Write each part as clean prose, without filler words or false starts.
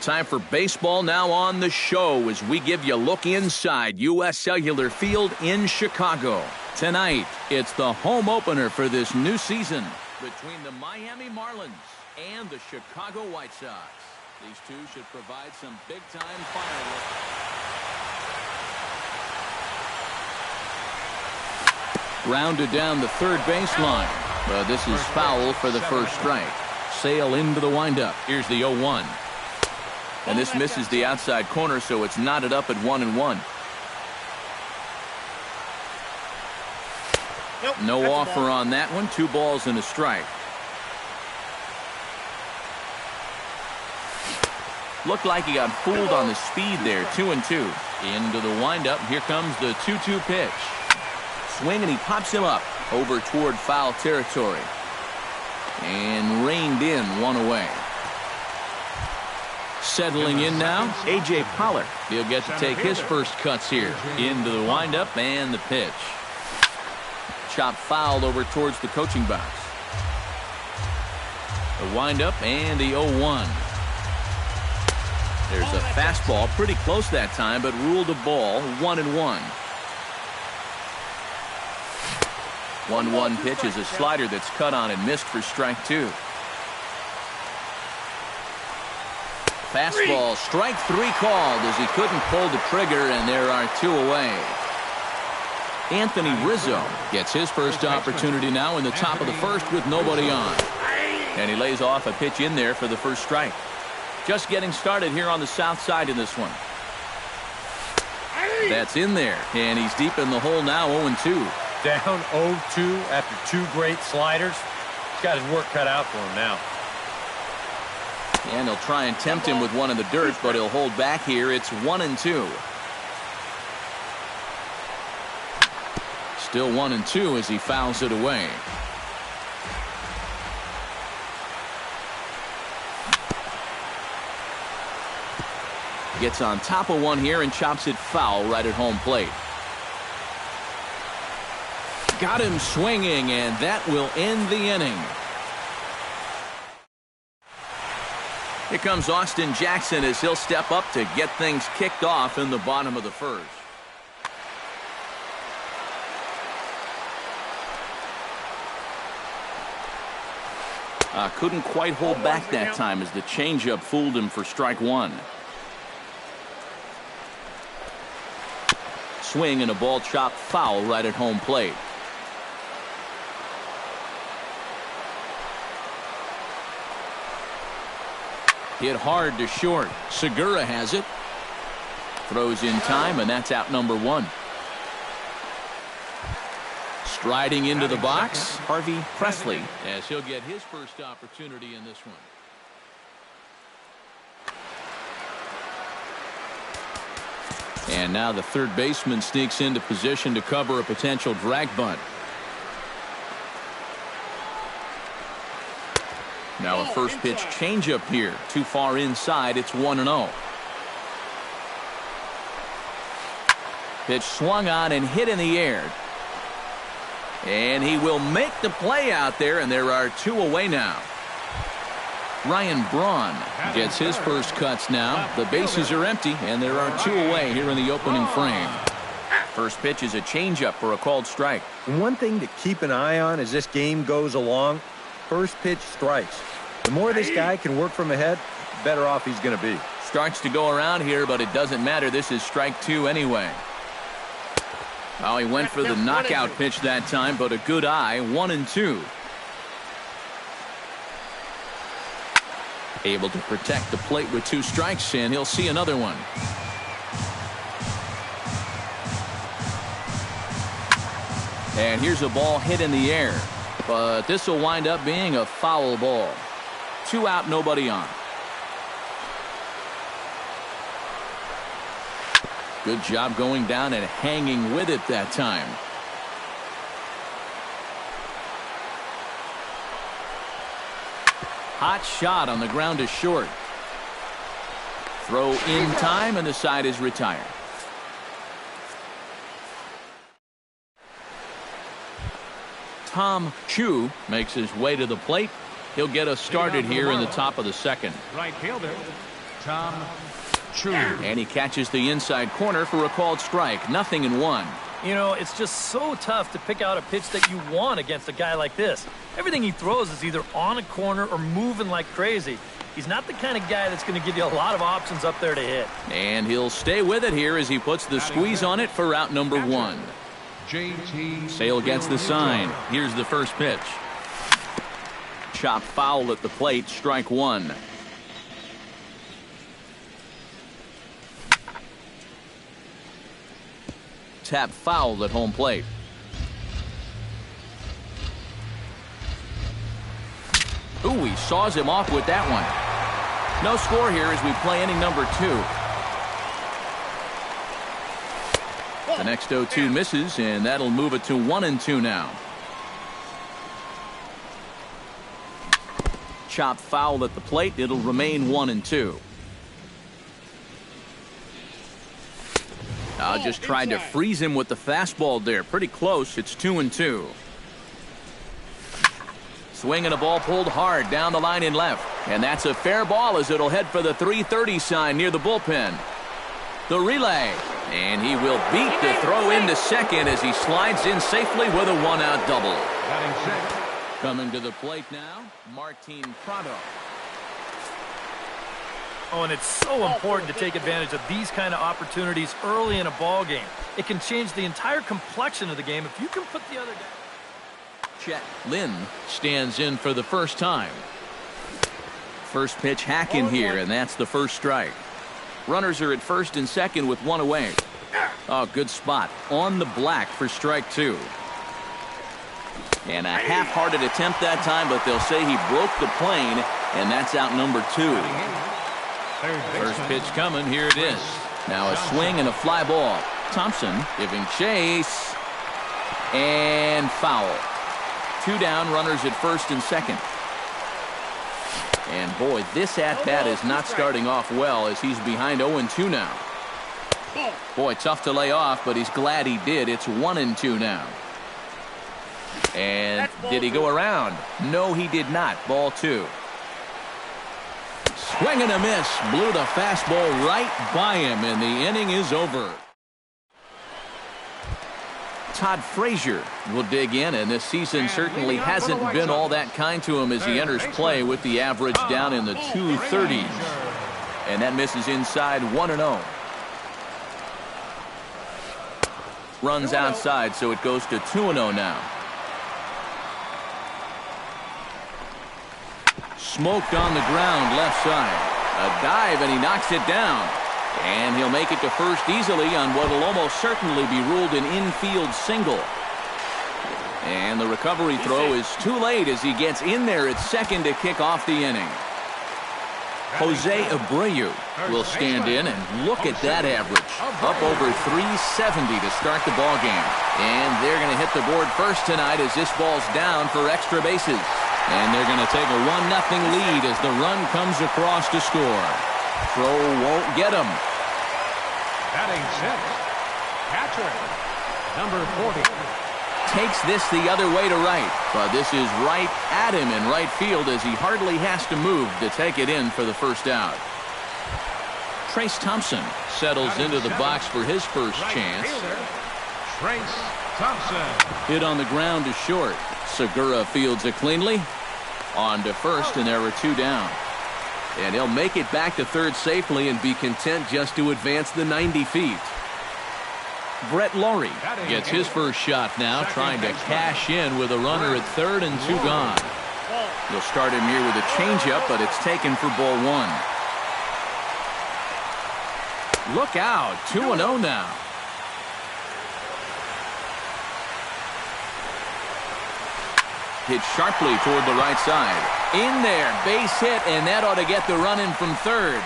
Time for baseball now on the show as we give you a look inside U.S. Cellular Field in Chicago. Tonight, it's the home opener for this new season between the Miami Marlins and the Chicago White Sox. These two should provide some big-time fireworks. Grounded down the third baseline, but this is foul for the first strike. Sail into the windup. Here's the 0-1. And this misses the outside corner, so it's knotted up at 1-1. No offer on that one. 2 balls and a strike. Looked like he got fooled on the speed there. 2-2. Into the windup. Here comes the 2-2 pitch. Swing, and he pops him up over toward foul territory. And reined in, 1 away. Settling in now, A.J. Pollard. He'll get to take his first cuts here. Into the windup and the pitch. Chop fouled over towards the coaching box. The windup and the 0-1. There's a fastball, pretty close that time, but ruled a ball, 1-1. 1-1 pitch is a slider that's cut on and missed for strike 2. Fastball, strike 3 called as he couldn't pull the trigger, and there are 2 away. Anthony Rizzo gets his first opportunity now in the top of the first with nobody on. And he lays off a pitch in there for the first strike. Just getting started here on the south side in this one. That's in there, and he's deep in the hole now, 0-2. Down 0-2 after 2 great sliders. He's got his work cut out for him now. And he'll try and tempt him with one in the dirt, but he'll hold back here. It's 1-2. Still 1-2 as he fouls it away. Gets on top of one here and chops it foul right at home plate. Got him swinging, and that will end the inning. Here comes Austin Jackson as he'll step up to get things kicked off in the bottom of the first. Couldn't quite hold back that time as the changeup fooled him for strike 1. Swing and a ball chopped foul right at home plate. Hit hard to short. Segura has it. Throws in time, and that's out number 1. Striding into the box, Harvey Presley, as he'll get his first opportunity in this one. And now the third baseman sneaks into position to cover a potential drag bunt. Now a first pitch changeup here. Too far inside. It's 1-0. Pitch swung on and hit in the air. And he will make the play out there, and there are 2 away now. Ryan Braun gets his first cuts now. The bases are empty, and there are 2 away here in the opening frame. First pitch is a changeup for a called strike. One thing to keep an eye on as this game goes along, first pitch strikes. The more this guy can work from ahead, the better off he's going to be. Starts to go around here, but it doesn't matter. This is strike 2 anyway. Oh, he went for the knockout pitch that time, but a good eye. 1-2. Able to protect the plate with 2 strikes, and he'll see another one. And here's a ball hit in the air, but this will wind up being a foul ball. 2 out, nobody on. Good job going down and hanging with it that time. Hot shot on the ground to short. Throw in time, and the side is retired. Tom Chu makes his way to the plate. He'll get us started here in the top of the second. Right fielder, And he catches the inside corner for a called strike. 0-1. You know, it's just so tough to pick out a pitch that you want against a guy like this. Everything he throws is either on a corner or moving like crazy. He's not the kind of guy that's going to give you a lot of options up there to hit. And he'll stay with it here as he puts the squeeze on it for out number 1. Sale gets the sign. Here's the first pitch. Chop foul at the plate, strike 1. Tap foul at home plate. Ooh, he saws him off with that one. No score here as we play inning number 2. The next 0-2 misses, and that'll move it to 1-2 now. Chop foul at the plate. It'll remain 1-2. Just tried to freeze him with the fastball there. Pretty close. It's 2-2. Swing and a ball pulled hard down the line in left. And that's a fair ball as it'll head for the 3:30 sign near the bullpen. The relay. And he will beat the throw into second as he slides in safely with a 1-out double. Coming to the plate now, Martin Prado. Oh, and it's so important to take advantage of these kind of opportunities early in a ball game. It can change the entire complexion of the game if you can put the other guy. Chet Lynn stands in for the first time. First pitch hack in here, and that's the first strike. Runners are at first and second with 1 away. Oh, good spot on the black for strike 2. And a half-hearted attempt that time, but they'll say he broke the plane, and that's out number 2. First pitch coming. Here it is. Now a swing and a fly ball. Thompson giving chase. And foul. 2 down, runners at first and second. And boy, this at-bat is not starting off well as he's behind 0-2 now. Boy, tough to lay off, but he's glad he did. It's 1-2 now. And did he go around? No, he did not. Ball 2. Swing and a miss. Blew the fastball right by him, and the inning is over. Todd Frazier will dig in, and this season certainly hasn't been all that kind to him as he enters play with the average down in the 230s. And that misses inside 1-0. Runs outside, so it goes to 2-0 now. Smoked on the ground left side. A dive, and he knocks it down. And he'll make it to first easily on what will almost certainly be ruled an infield single. And the recovery throw is too late as he gets in there at second to kick off the inning. Jose Abreu will stand in, and look at that average. Up over 370 to start the ball game. And they're going to hit the board first tonight as this ball's down for extra bases. And they're going to take a 1-0 lead as the run comes across to score. Throw won't get him. Batting sixth, catcher, number 40. Takes this the other way to right, but this is right at him in right field as he hardly has to move to take it in for the first out. Trace Thompson settles into the box for his first chance. Trace Thompson. Hit on the ground to short. Segura fields it cleanly. On to first, and there are 2 down. And he'll make it back to third safely and be content just to advance the 90 feet. Brett Laurie gets his first shot now, trying to cash in with a runner at third and 2 gone. He'll start him here with a changeup, but it's taken for ball 1. Look out, 2-0 now. Hit sharply toward the right side. In there, base hit, and that ought to get the run in from third.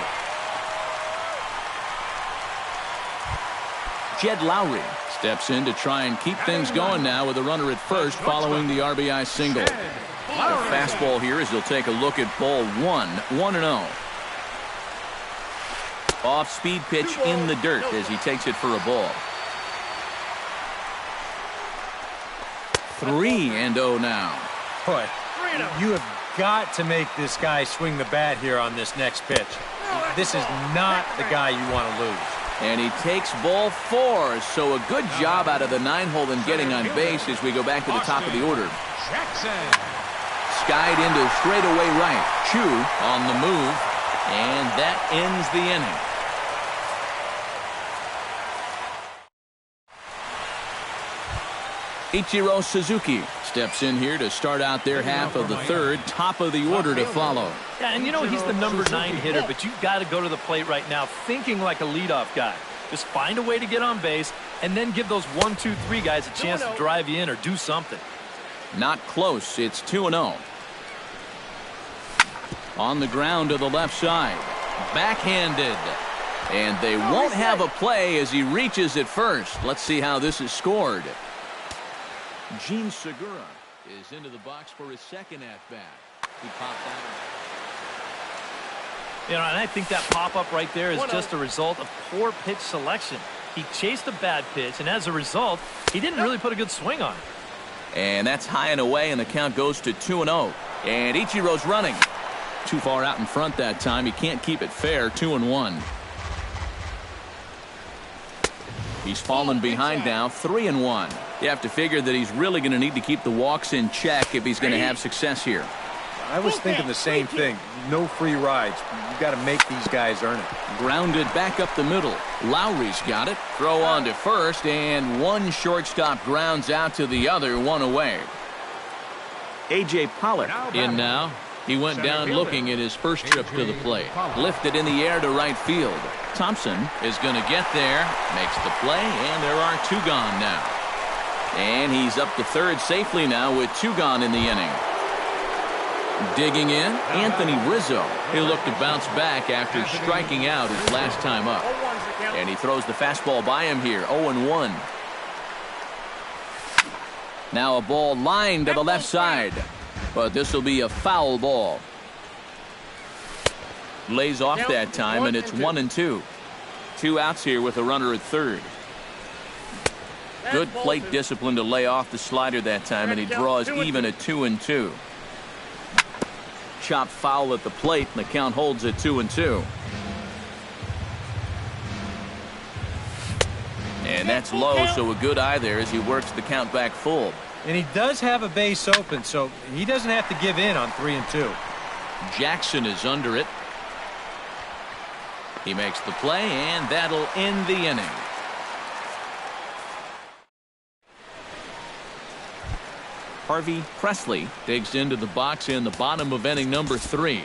Jed Lowry steps in to try and keep things going now with a runner at first following the RBI single. A fastball here as he'll take a look at ball 1, 1-0. Off-speed pitch in the dirt as he takes it for a ball. 3-0 now. Boy, you have got to make this guy swing the bat here on this next pitch. This is not the guy you want to lose. And he takes ball 4, so a good job out of the 9-hole in getting on base as we go back to the top of the order. Jackson. Skied into straightaway right. Chu on the move, and that ends the inning. Ichiro Suzuki steps in here to start out their half of the third. Top of the order to follow. Yeah, and you know he's the number 9 hitter, but you've got to go to the plate right now thinking like a leadoff guy. Just find a way to get on base and then give those 1, 2, 3 guys a chance to drive you in or do something. Not close. It's 2-0. On the ground to the left side. Backhanded. And they won't have a play as he reaches it first. Let's see how this is scored. Gene Segura is into the box for his second at-bat. He popped out. You know, and I think that pop-up right there is just a result of poor pitch selection. He chased a bad pitch, and as a result, he didn't really put a good swing on it. And that's high and away, and the count goes to 2-0. And Ichiro's running. Too far out in front that time. He can't keep it fair. 2-1. He's fallen behind now. 3-1. You have to figure that he's really going to need to keep the walks in check if he's going to have success here. I was thinking the same thing. No free rides. You got to make these guys earn it. Grounded back up the middle. Lowry's got it. Throw on to first, and one shortstop grounds out to the other, one away. A.J. Pollock in now. He went down looking at his first trip to the plate. Lifted in the air to right field. Thompson is going to get there. Makes the play, and there are 2 gone now. And he's up to third safely now with 2 gone in the inning. Digging in, Anthony Rizzo. He'll look to bounce back after striking out his last time up. And he throws the fastball by him here, 0-1. Now a ball lined to the left side. But this will be a foul ball. Lays off that time, and it's 1-2. 2 outs here with a runner at third. Good plate discipline to lay off the slider that time, and he draws even at 2-2. Chop foul at the plate, and the count holds at 2-2. And that's low, so a good eye there as he works the count back full. And he does have a base open, so he doesn't have to give in on 3-2. Jackson is under it. He makes the play, and that'll end the inning. Harvey Presley digs into the box in the bottom of inning number 3.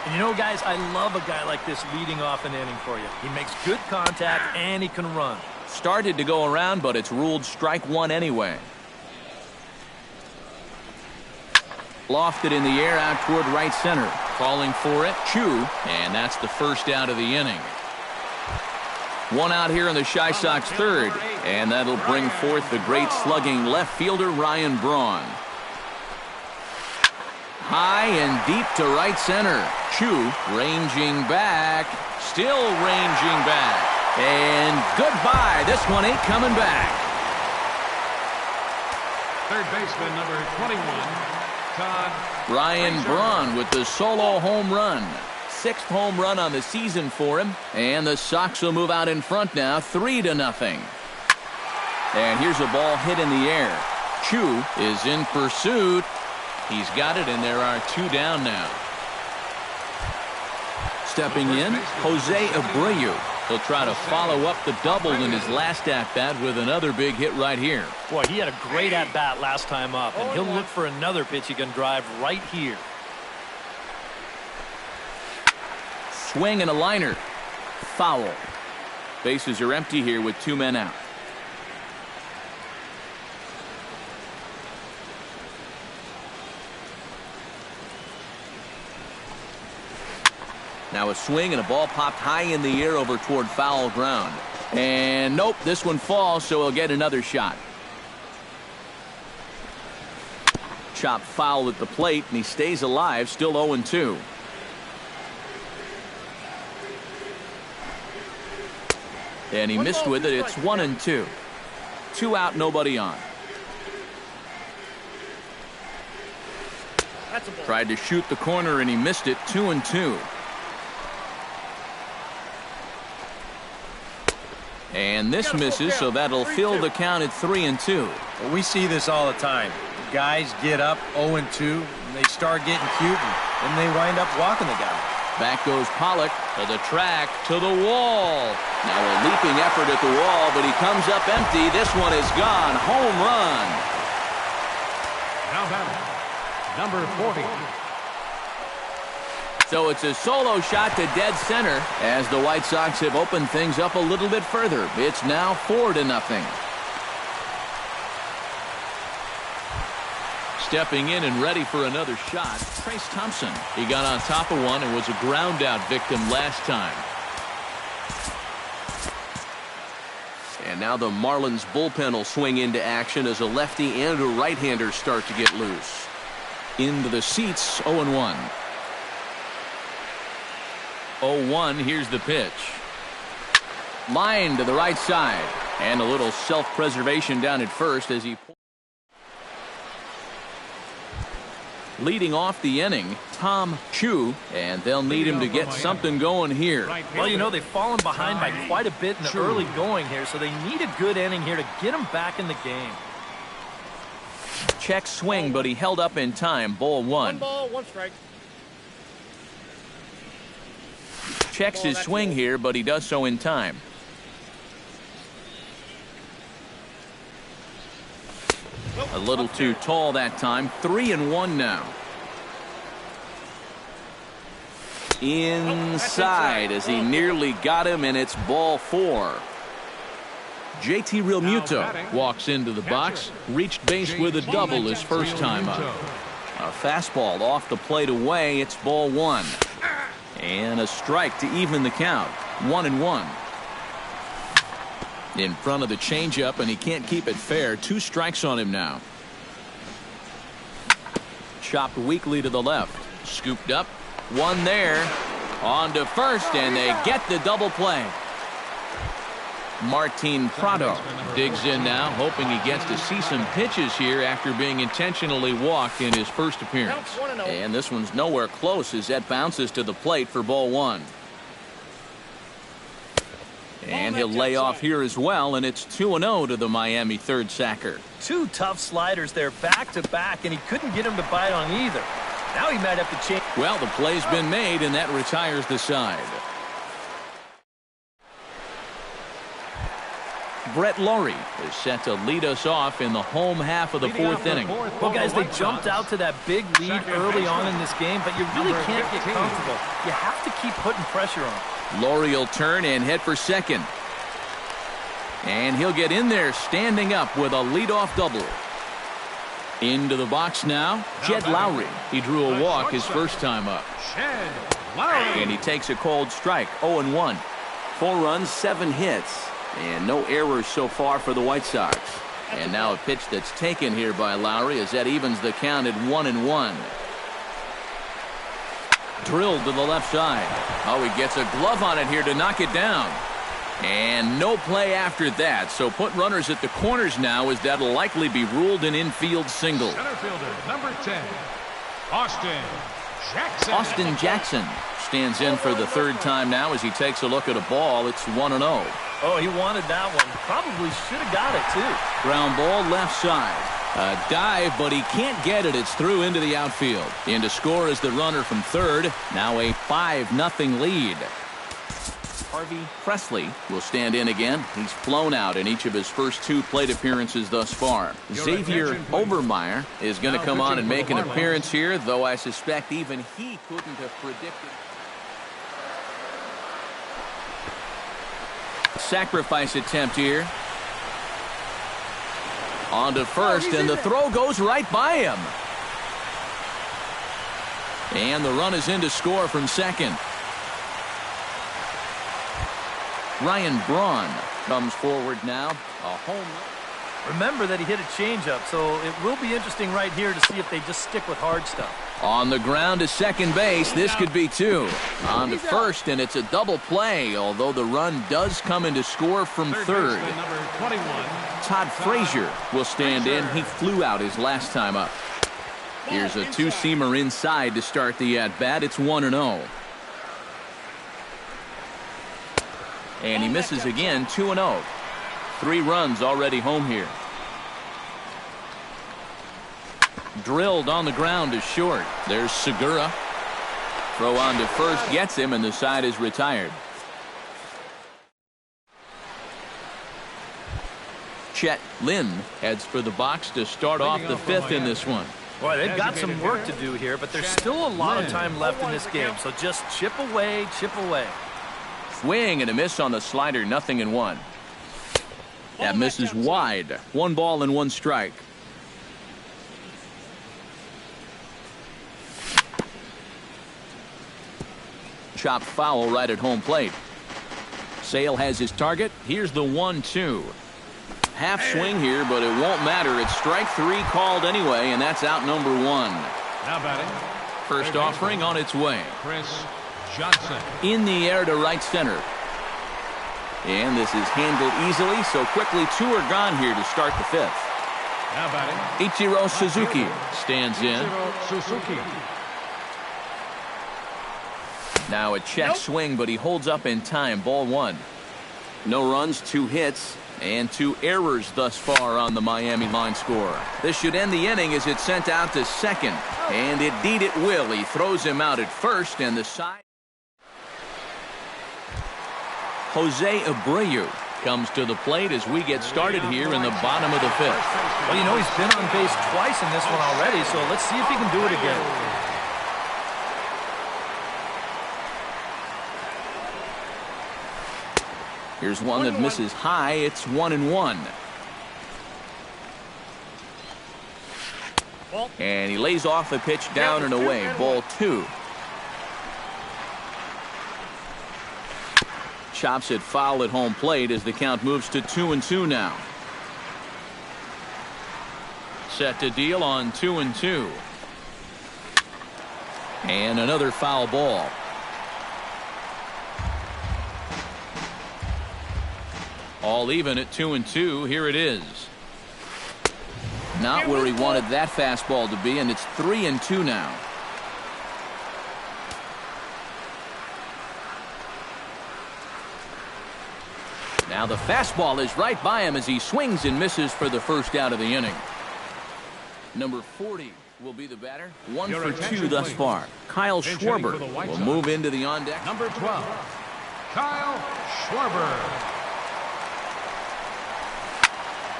And you know, guys, I love a guy like this leading off an inning for you. He makes good contact, and he can run. Started to go around, but it's ruled strike 1 anyway. Lofted in the air out toward right center. Calling for it, Chu, and that's the first out of the inning. 1 out here in the Chi Sox third, and that'll bring forth the great slugging left fielder Ryan Braun. High and deep to right center. Chu ranging back, still ranging back, and goodbye. This one ain't coming back. Third baseman number 21, Todd Ryan Braun with the solo home run. 6th home run on the season for him, and the Sox will move out in front now, 3-0. And here's a ball hit in the air. Chu is in pursuit. He's got it, and there are 2 down now. Stepping in, Jose Abreu. He'll try to follow up the double in his last at-bat with another big hit right here. Boy, he had a great at-bat last time up, and he'll look for another pitch he can drive right here. Swing and a liner. Foul. Bases are empty here with 2 men out. Now a swing and a ball popped high in the air over toward foul ground. And nope, this one falls, so he'll get another shot. Chop foul at the plate, and he stays alive, still 0-2. And he missed with it. It's 1-2. 2 out, nobody on. Tried to shoot the corner and he missed it. 2-2. And this misses, so that'll fill the count at 3-2. Well, we see this all the time. Guys get up 0-2, and they start getting cute, and they wind up walking the guy. Back goes Pollock to the track, to the wall. Now a leaping effort at the wall, but he comes up empty. This one is gone. Home run. Now batting, number 40. So it's a solo shot to dead center as the White Sox have opened things up a little bit further. It's now 4-0. Stepping in and ready for another shot, Trace Thompson. He got on top of one and was a ground out victim last time. And now the Marlins bullpen will swing into action as a lefty and a right-hander start to get loose. Into the seats, 0-1. 0-1, here's the pitch. Line to the right side. And a little self-preservation down at first as he... Leading off the inning, Tom Chu, and they'll need him to get something going here. Well, you know, they've fallen behind by quite a bit in the early going here, so they need a good inning here to get them back in the game. Check swing, but he held up in time. Ball 1. 1 ball, 1 strike. Checks his swing here, but he does so in time. A little too tall that time. 3-1 now. Inside as he nearly got him, and it's ball 4. JT Realmuto walks into the box. Reached base with a double his first time up. A fastball off the plate away. It's ball 1. And a strike to even the count. 1-1. In front of the changeup, and he can't keep it fair. 2 strikes on him now. Chopped weakly to the left. Scooped up. 1 there. On to first, and they get the double play. Martin Prado digs in now, hoping he gets to see some pitches here after being intentionally walked in his first appearance. And this one's nowhere close as that bounces to the plate for ball 1. And he'll lay off here as well, and it's 2-0 to the Miami third sacker. 2 tough sliders there back to back, and he couldn't get him to bite on either. Now he might have to change. Well, the play's been made, and that retires the side. Brett Laurie is set to lead us off in the home half of the 4th inning. Well, guys, they jumped out to that big lead early on in this game, but you really can't get comfortable. You have to keep putting pressure on. Laurie will turn and head for second. And he'll get in there standing up with a leadoff double. Into the box now, Jed Lowry. He drew a walk his first time up. And he takes a cold strike, 0-1. 4 runs, 7 hits. And no errors so far for the White Sox. And now a pitch that's taken here by Lowry as that evens the count at 1-1. Drilled to the left side. Oh, he gets a glove on it here to knock it down. And no play after that. So put runners at the corners now as that'll likely be ruled an infield single. Center fielder, number 10, Austin Jackson. Austin Jackson stands in for the 3rd time now as he takes a look at a ball. It's 1-0. Oh, he wanted that one. Probably should have got it, too. Ground ball left side. A dive, but he can't get it. It's through into the outfield. In to score is the runner from 3rd. Now a 5-0 lead. Harvey Presley will stand in again. He's flown out in each of his first 2 plate appearances thus far. Xavier Overmeyer is going to come on and make an appearance here, though I suspect even he couldn't have predicted. Sacrifice attempt here. On to first, and the throw goes right by him. And the run is in to score from second. Ryan Braun comes forward now. A home run. Remember that he hit a changeup, so it will be interesting right here to see if they just stick with hard stuff. On the ground to second base. This could be 2. On to first, and it's a double play, although the run does come in to score from 3rd. Number 21, Todd Frazier will stand in. He flew out his last time up. Here's a two-seamer inside to start the at-bat. It's 1-0. And he misses again, 2-0. 3 runs already home here. Drilled on the ground to short. There's Segura. Throw on to first gets him, and the side is retired. Chet Lynn heads for the box to start off the 5th in this one. Boy, they've got some work to do here, but there's still a lot of time left in this game, so just chip away, chip away. Swing and a miss on the slider, 0-1. That misses wide. 1 ball and 1 strike. Chopped foul right at home plate. Sale has his target. Here's the 1-2. Half swing here, but it won't matter. It's strike 3 called anyway, and that's out number 1. Now batting. First offering on its way. Chris Johnson. In the air to right center. And this is handled easily, so quickly 2 are gone here to start the 5th. Now batting. Ichiro Suzuki stands in. Ichiro Suzuki. Now a check swing, but he holds up in time. Ball 1. No runs, 2 hits, and 2 errors thus far on the Miami line score. This should end the inning as it's sent out to second. And indeed it will. He throws him out at first, and the side. Jose Abreu comes to the plate as we get started here in the bottom of the 5th. Well, you know, he's been on base twice in this one already, so let's see if he can do it again. Here's one that misses high. It's 1-1. And he lays off a pitch down and away. Ball 2. Chops it foul at home plate as the count moves to 2-2 now. Set to deal on 2-2. And another foul ball. All even at 2-2. Here it is. Not where he wanted that fastball to be, and it's 3-2 now. Now the fastball is right by him as he swings and misses for the first out of the inning. Number 40 will be the batter. 1 for 2 thus far. Kyle Schwarber will move into the on-deck. Number 12, Kyle Schwarber.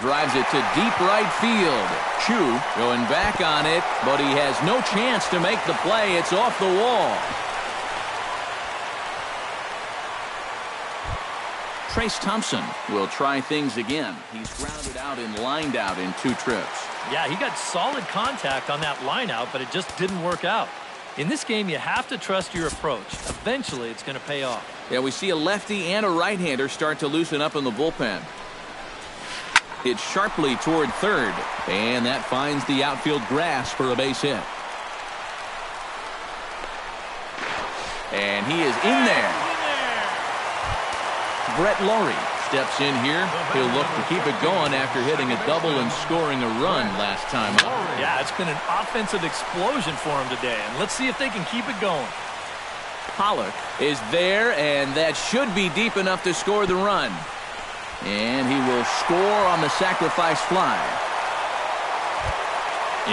Drives it to deep right field. Chu going back on it, but he has no chance to make the play. It's off the wall. Trace Thompson will try things again. He's grounded out and lined out in 2 trips. Yeah, he got solid contact on that line out, but it just didn't work out. In this game, you have to trust your approach. Eventually, it's going to pay off. Yeah, we see a lefty and a right-hander start to loosen up in the bullpen. It's sharply toward third, and that finds the outfield grass for a base hit. And he is in there. Brett Laurie steps in here. He'll look to keep it going after hitting a double and scoring a run last time up. Yeah, it's been an offensive explosion for him today, and let's see if they can keep it going. Pollock is there, and that should be deep enough to score the run. And he will score on the sacrifice fly.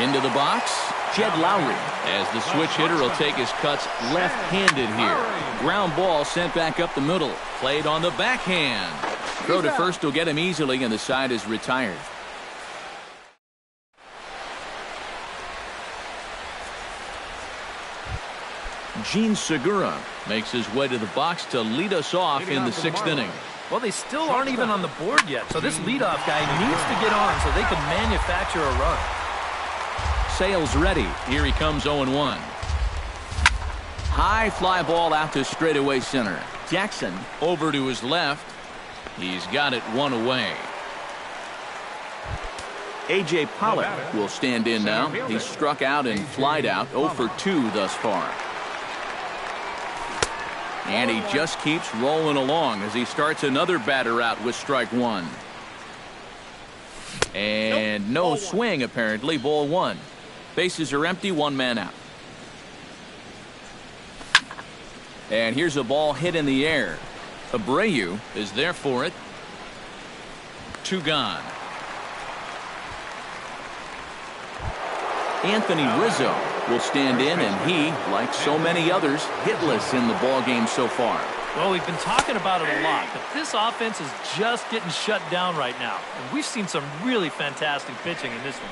Into the box, Jed Lowry, as the switch hitter will take his cuts left-handed here. Ground ball sent back up the middle. Played on the backhand. Throw to first will get him easily, and the side is retired. Gene Segura makes his way to the box to lead us off in the 6th inning. Well, they still aren't even on the board yet, so this leadoff guy needs to get on so they can manufacture a run. Sale's ready. Here he comes 0-1. High fly ball out to straightaway center. Jackson over to his left. He's got it 1 away. A.J. Pollock will stand in now. He's struck out and flied out 0 for 2 thus far. And he just keeps rolling along as he starts another batter out with strike 1. And no swing, apparently. Ball 1. Bases are empty, one man out. And here's a ball hit in the air. Abreu is there for it. 2 gone. Anthony Rizzo will stand in, and he, like so many others, hitless in the ball game so far. Well, we've been talking about it a lot, but this offense is just getting shut down right now. And we've seen some really fantastic pitching in this one.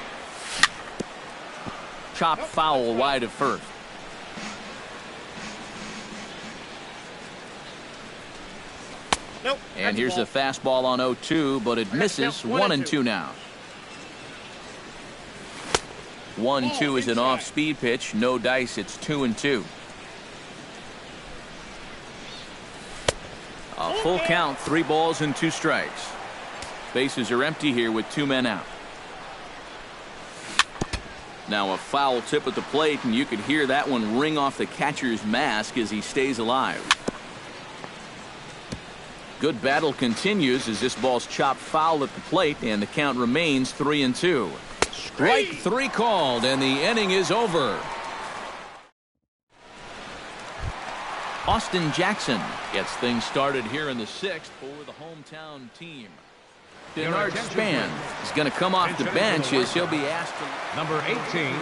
Chop foul wide of first. Nope. And here's a fastball on 0-2, but it misses. 1-2 now. 1-2 is an off-speed pitch. No dice. It's 2-2. A full count, 3 balls and 2 strikes. Bases are empty here with 2 men out. Now a foul tip at the plate, and you could hear that one ring off the catcher's mask as he stays alive. Good battle continues as this ball's chopped foul at the plate, and the count remains 3-2. Strike 3 called, and the inning is over. Austin Jackson gets things started here in the 6th for the hometown team. Denard Span is going to come off the bench as he'll be asked to... Number 18,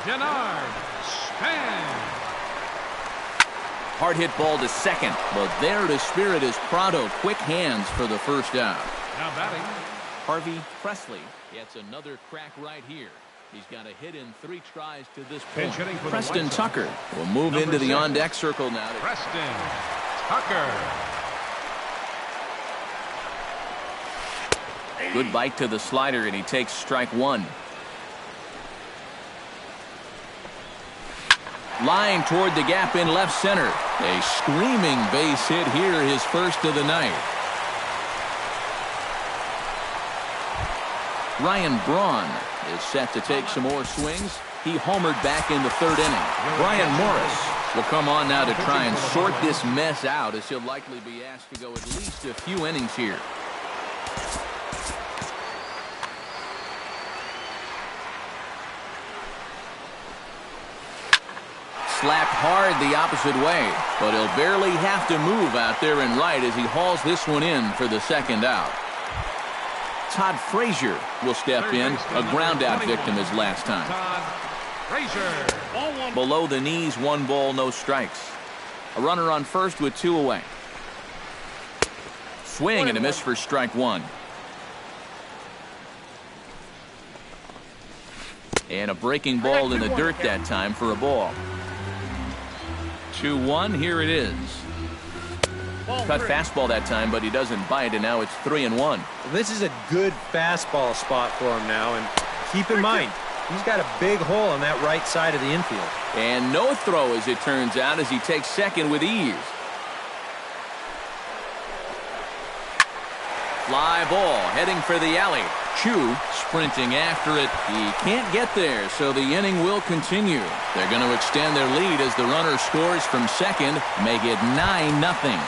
Denard Span. Hard hit ball to second, but there to spirit is Prado. Quick hands for the first out. Now batting, Harvey Presley gets another crack right here. He's got a hit in 3 tries to this point. Preston Tucker will move into the on-deck circle now. Preston Tucker. Good bite to the slider, and he takes strike 1. Line toward the gap in left center. A screaming base hit here, his first of the night. Ryan Braun is set to take some more swings. He homered back in the 3rd inning. Brian Morris will come on now to try and sort this mess out, as he'll likely be asked to go at least a few innings here. Slapped hard the opposite way, but he'll barely have to move out there in right as he hauls this one in for the 2nd out. Todd Frazier will step in, a ground out victim his last time. Todd Frazier. Below the knees, 1 ball, no strikes. A runner on first with 2 away. Swing and a miss for strike 1. And a breaking ball in the dirt that time for a ball. 2-1, here it is. Cut fastball that time, but he doesn't bite, and now it's 3-1. Well, this is a good fastball spot for him now, and keep in mind, he's got a big hole on that right side of the infield. And no throw, as it turns out, as he takes second with ease. Fly ball, heading for the alley. Chu sprinting after it. He can't get there, so the inning will continue. They're going to extend their lead as the runner scores from second, make it 9-0.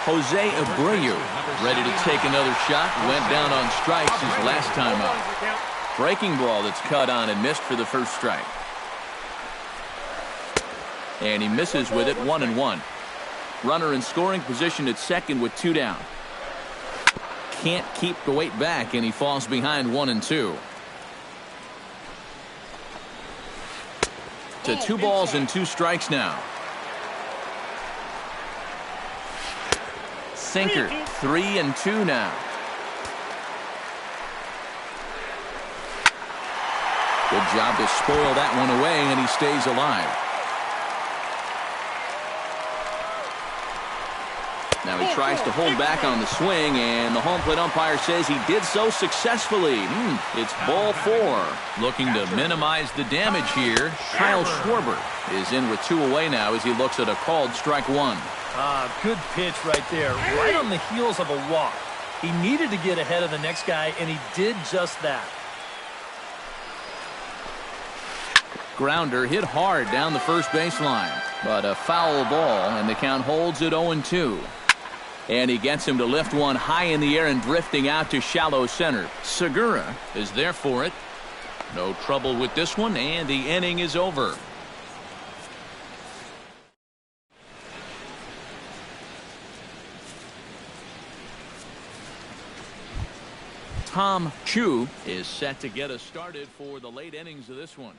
Jose Abreu ready to take another shot. Went down on strikes his last time up. Breaking ball that's cut on and missed for the first strike. And he misses with it, 1-1. Runner in scoring position at second with 2 down. Can't keep the weight back, and he falls behind 1-2. To 2 balls and 2 strikes now. Sinker, 3-2 now. Good job to spoil that one away, and he stays alive. Now he tries to hold back on the swing, and the home plate umpire says he did so successfully. It's ball 4. Looking to minimize the damage here. Kyle Schwarber is in with 2 away now as he looks at a called strike 1. Good pitch right there, right on the heels of a walk. He needed to get ahead of the next guy, and he did just that. Grounder hit hard down the first baseline, but a foul ball, and the count holds at 0-2. And he gets him to lift one high in the air and drifting out to shallow center. Segura is there for it. No trouble with this one, and the inning is over. Tom Chu is set to get us started for the late innings of this one.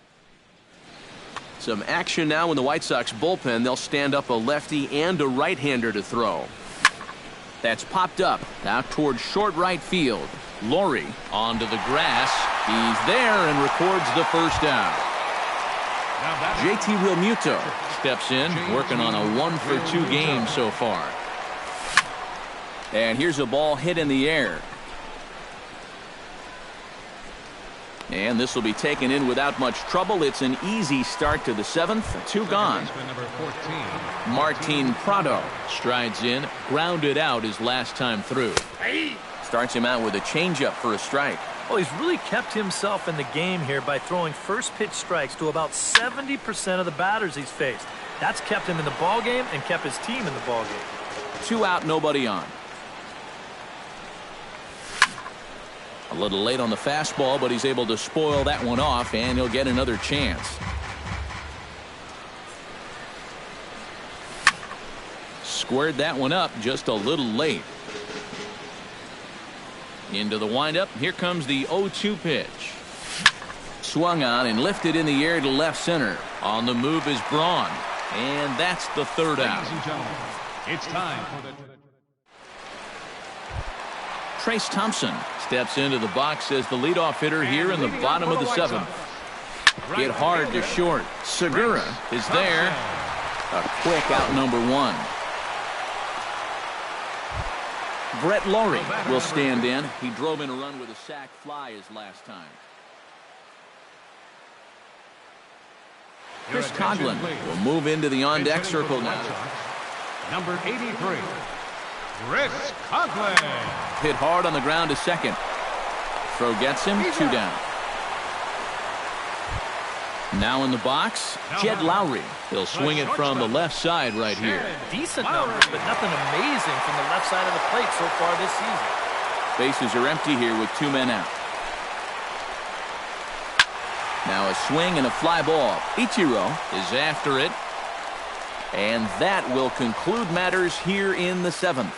Some action now in the White Sox bullpen. They'll stand up a lefty and a right-hander to throw. That's popped up out towards short right field. Laurie onto the grass. He's there and records the first out. JT Realmuto steps in, working on a 1-for-2 game so far. And here's a ball hit in the air. And this will be taken in without much trouble. It's an easy start to the 7th. 2 gone. Martin Prado strides in, grounded out his last time through. Starts him out with a changeup for a strike. Well, he's really kept himself in the game here by throwing first pitch strikes to about 70% of the batters he's faced. That's kept him in the ballgame and kept his team in the ballgame. 2 out, nobody on. A little late on the fastball, but he's able to spoil that one off, and he'll get another chance. Squared that one up just a little late. Into the windup. Here comes the 0-2 pitch. Swung on and lifted in the air to left center. On the move is Braun. And that's the 3rd out. Ladies and gentlemen, it's time for the... Trace Thompson steps into the box as the leadoff hitter here in the bottom of the 7th. Hit hard to short. Segura is there. A quick out number 1. Brett Laurie will stand in. He drove in a run with a sac fly his last time. Chris Coughlin will move into the on-deck circle now. Number 83, Chris Coughlin. Hit hard on the ground to second. Throw gets him. 2 down. Now in the box, Jed Lowry. He'll swing it from the left side right here. Decent numbers, but nothing amazing from the left side of the plate so far this season. Bases are empty here with 2 men out. Now a swing and a fly ball. Ichiro is after it. And that will conclude matters here in the 7th.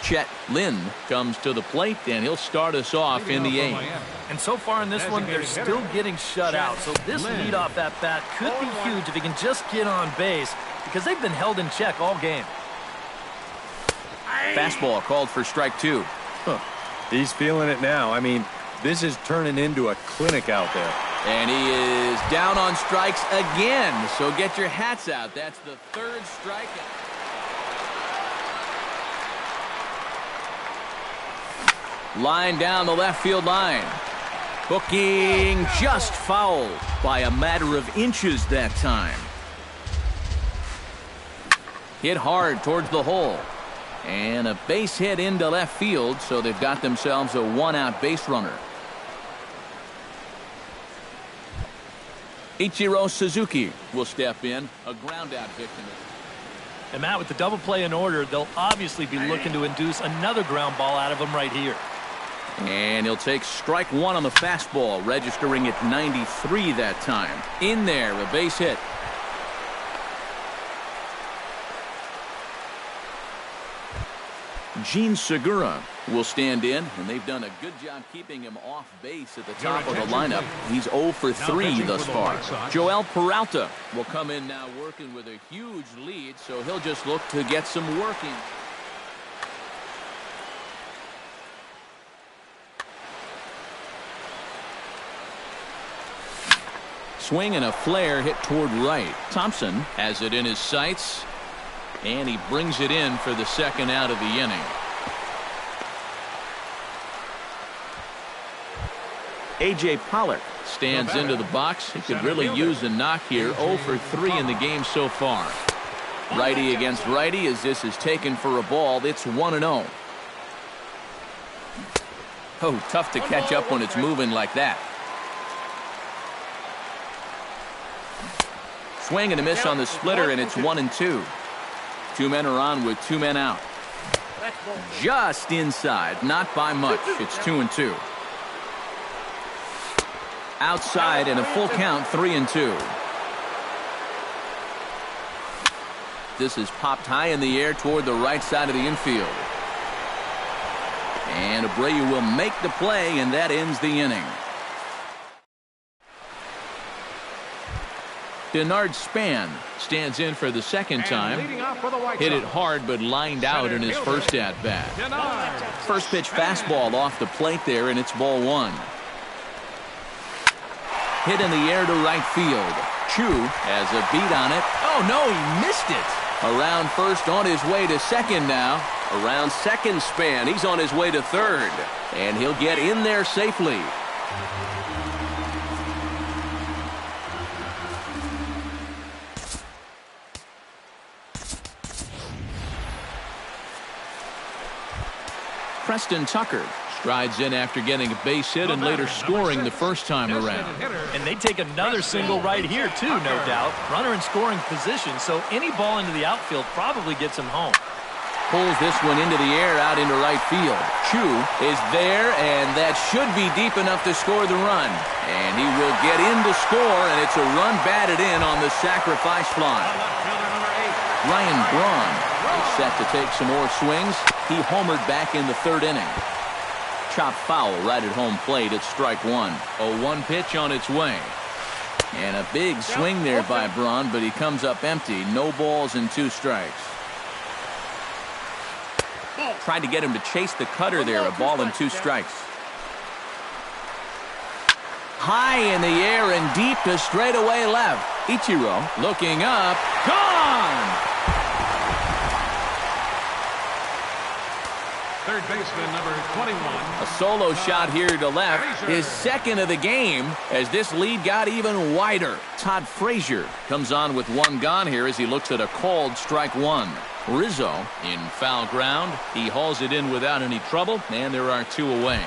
Chet Lynn comes to the plate, and he'll start us off in the 8th. And so far in this one, they're still getting shut out. So this leadoff at bat could be huge if he can just get on base, because they've been held in check all game. Fastball called for strike 2. He's feeling it now. I mean, this is turning into a clinic out there. And he is down on strikes again. So get your hats out. That's the 3rd strikeout. Line down the left field line. Hooking just fouled by a matter of inches that time. Hit hard towards the hole. And a base hit into left field, so they've got themselves a 1-out base runner. Ichiro Suzuki will step in, a ground-out victim. And Matt, with the double play in order, they'll obviously be looking to induce another ground ball out of him right here. And he'll take strike 1 on the fastball, registering at 93 that time. In there, a base hit. Gene Segura will stand in, and they've done a good job keeping him off base at the top of the lineup. He's 0 for 3 thus far. Joel Peralta will come in now working with a huge lead, so he'll just look to get some work in. Swing and a flare hit toward right. Thompson has it in his sights, and he brings it in for the 2nd out of the inning. A.J. Pollock stands into the box. He could really use a knock here. 0 for 3 in the game so far. Righty against righty as this is taken for a ball. It's 1-0. Oh, tough to catch up when it's moving like that. Swing and a miss on the splitter, and it's 1-2. 2 men are on with 2 men out. Just inside, not by much. It's 2-2. Outside and a full count, 3-2. This is popped high in the air toward the right side of the infield. And Abreu will make the play, and that ends the inning. Denard Span stands in for the second time. Hit it hard, but lined out in his first at-bat. First pitch fastball off the plate there, and it's ball one. Hit in the air to right field. Chu has a beat on it. Oh, no, he missed it. Around first, on his way to second now. Around second, Span. He's on his way to third. And he'll get in there safely. Preston Tucker strides in after getting a base hit and later scoring the first time around. And they take another single right here, too, no doubt. Runner in scoring position, so any ball into the outfield probably gets him home. Pulls this one into the air out into right field. Chu is there, and that should be deep enough to score the run. And he will get in to score, and it's a run batted in on the sacrifice fly. Ryan Braun is set to take some more swings. He homered back in the third inning. Chop foul right at home plate. It's strike one. A 1 pitch on its way. And a big swing there by Braun, but he comes up empty. No balls and 2 strikes. Tried to get him to chase the cutter there. A ball and 2 strikes. High in the air and deep to straightaway left. Ichiro looking up. Gone! Third baseman, number 21. A solo shot here to left. His second of the game as this lead got even wider. Todd Frazier comes on with 1 gone here as he looks at a called strike 1. Rizzo in foul ground. He hauls it in without any trouble, and there are 2 away.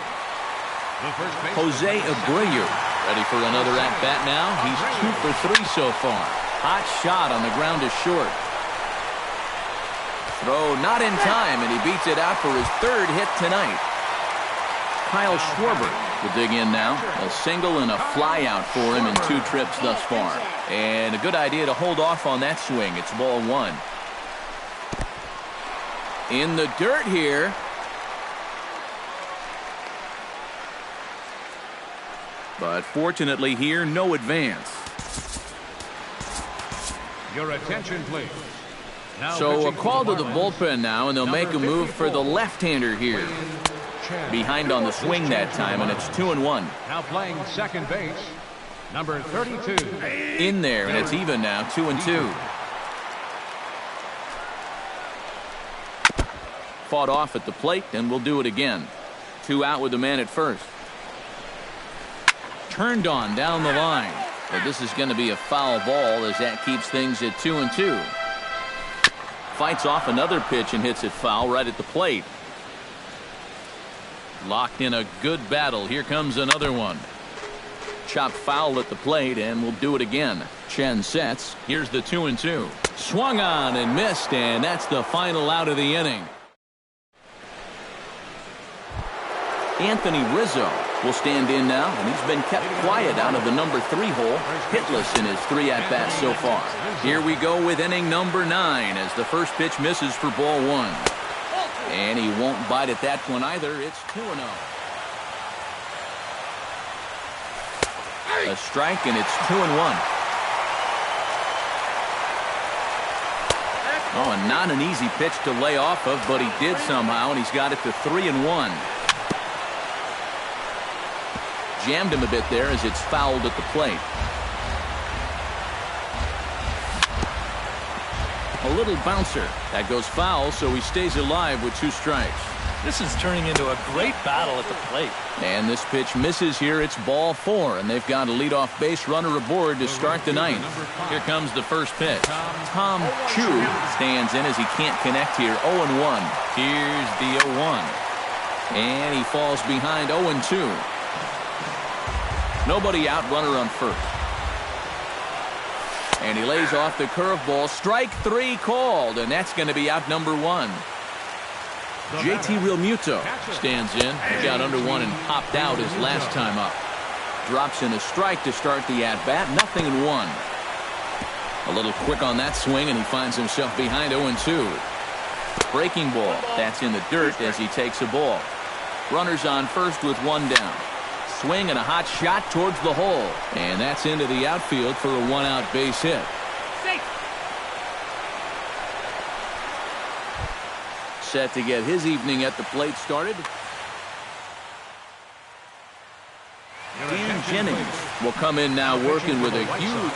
Jose Abreu ready for another at-bat now. He's 2 for 3 so far. Hot shot on the ground is short. Throw not in time, and he beats it out for his 3rd hit tonight. Kyle Schwarber will dig in now. A single and a fly out for him in 2 trips thus far. And a good idea to hold off on that swing. It's ball 1. In the dirt here. But fortunately here, no advance. Your attention, please. So a call to the bullpen now, and they'll make a move for the left-hander here. Behind on the swing that time, and it's 2-1. Now playing second base, number 32. In there, and it's even now, 2-2. Fought off at the plate, and we'll do it again. 2 out with the man at first. Turned on down the line. But this is going to be a foul ball as that keeps things at 2-2. Fights off another pitch and hits it foul right at the plate. Locked in a good battle. Here comes another one. Chopped foul at the plate, and we'll do it again. Chen sets. Here's the 2-2. Swung on and missed, and that's the final out of the inning. Anthony Rizzo will stand in now, and he's been kept quiet out of the number 3 hole, hitless in his 3 at-bats so far. Here we go with inning number 9 as the first pitch misses for ball 1. And he won't bite at that one either. It's 2-0. A strike, and it's 2-1. Oh, and not an easy pitch to lay off of, but he did somehow, and he's got it to 3-1. Jammed him a bit there as it's fouled at the plate. A little bouncer. That goes foul, so he stays alive with 2 strikes. This is turning into a great battle at the plate. And this pitch misses here. It's ball 4, and they've got a leadoff base runner aboard to start the 9th. Here comes the first pitch. Tom Chu stands in as he can't connect here. 0-1. Here's the 0-1. And he falls behind 0-2. Nobody out, runner on first. And he lays off the curveball. Strike 3 called, and that's going to be out number 1. JT Realmuto stands in. He got under one and popped out his last time up. Drops in a strike to start the at-bat. 0-1. A little quick on that swing, and he finds himself behind 0-2. Breaking ball. That's in the dirt as he takes a ball. Runners on first with one down. Swing and a hot shot towards the hole. And that's into the outfield for a one-out base hit. Set to get his evening at the plate started. Dan Jennings will come in now working with a huge...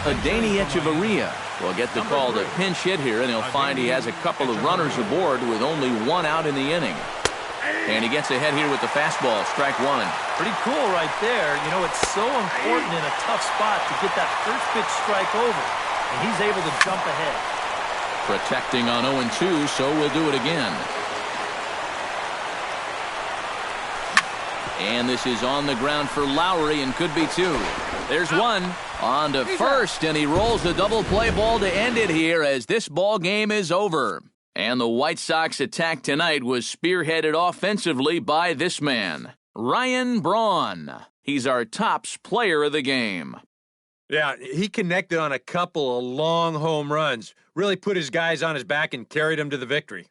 Adeiny Echeverria will get the call to pinch hit here, and he'll find he has a couple of runners aboard with only one out in the inning. And he gets ahead here with the fastball, strike one. Pretty cool right there. You know, it's so important in a tough spot to get that first pitch strike over. And he's able to jump ahead. Protecting on 0-2, so we'll do it again. And this is on the ground for Lowry and could be two. There's one. On to first, and he rolls the double play ball to end it here as this ball game is over. And the White Sox attack tonight was spearheaded offensively by this man, Ryan Braun. He's our tops player of the game. Yeah, he connected on a couple of long home runs. Really put his guys on his back and carried them to the victory.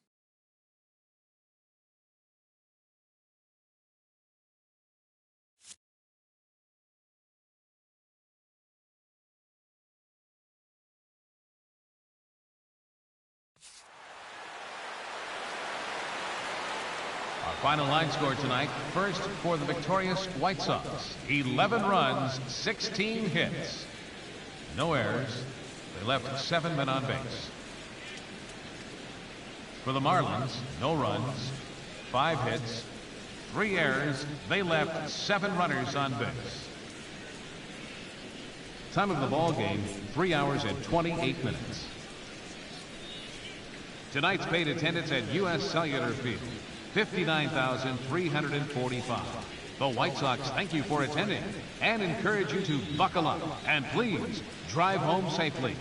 Final line score tonight. First for the victorious White Sox. 11 runs, 16 hits. No errors. They left 7 men on base. For the Marlins, no runs, 5 hits, 3 errors. They left 7 runners on base. Time of the ball game, 3 hours and 28 minutes. Tonight's paid attendance at U.S. Cellular Field, 59,345. The White Sox thank you for attending and encourage you to buckle up and please drive home safely.